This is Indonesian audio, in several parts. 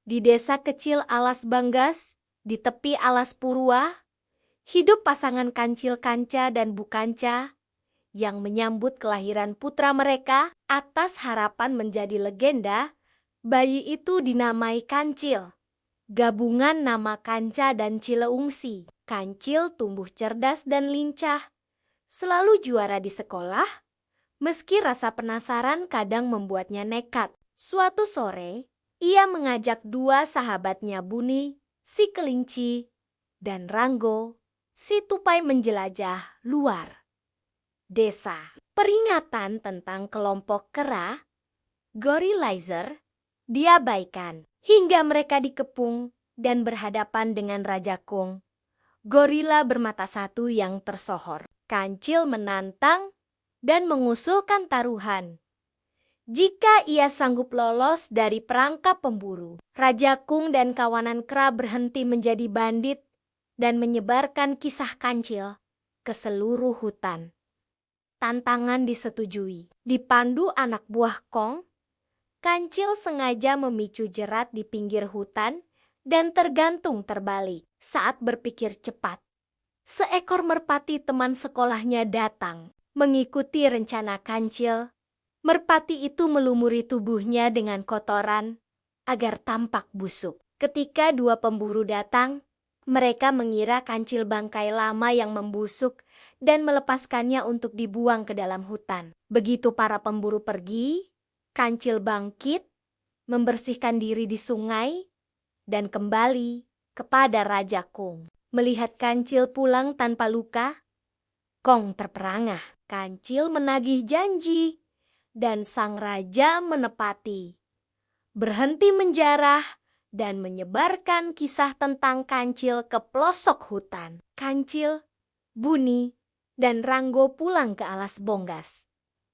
Di desa kecil Alas Banggas, di tepi Alas Purwa, hidup pasangan Kancil Kanca dan Bu Kanca yang menyambut kelahiran putra mereka. Atas harapan menjadi legenda, bayi itu dinamai Kancil, gabungan nama Kanca dan Cileungsi. Kancil tumbuh cerdas dan lincah, selalu juara di sekolah, meski rasa penasaran kadang membuatnya nekat. Suatu sore, ia mengajak dua sahabatnya Buni, si kelinci, dan Ranggo, si tupai menjelajah luar desa. Peringatan tentang kelompok kera, Gorilizer, diabaikan hingga mereka dikepung dan berhadapan dengan Raja Kung, gorila bermata satu yang tersohor. Kancil menantang dan mengusulkan taruhan. Jika ia sanggup lolos dari perangkap pemburu, Raja Kung dan kawanan kera berhenti menjadi bandit dan menyebarkan kisah Kancil ke seluruh hutan. Tantangan disetujui. Dipandu anak buah Kong, Kancil sengaja memicu jerat di pinggir hutan dan tergantung terbalik. Saat berpikir cepat, seekor merpati teman sekolahnya datang mengikuti rencana Kancil. Merpati itu melumuri tubuhnya dengan kotoran agar tampak busuk. Ketika dua pemburu datang, mereka mengira Kancil bangkai lama yang membusuk dan melepaskannya untuk dibuang ke dalam hutan. Begitu para pemburu pergi, Kancil bangkit, membersihkan diri di sungai, dan kembali kepada Raja Kung. Melihat Kancil pulang tanpa luka, Kong terperangah. Kancil menagih janji, dan sang raja menepati. Berhenti menjarah dan menyebarkan kisah tentang Kancil ke pelosok hutan. Kancil, Buni, dan Ranggo pulang ke Alas Bonggas.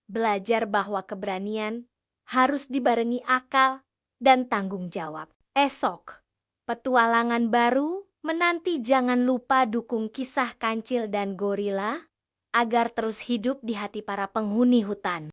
Belajar bahwa keberanian harus dibarengi akal dan tanggung jawab. Esok, petualangan baru menanti. Jangan lupa dukung kisah Kancil dan gorila agar terus hidup di hati para penghuni hutan.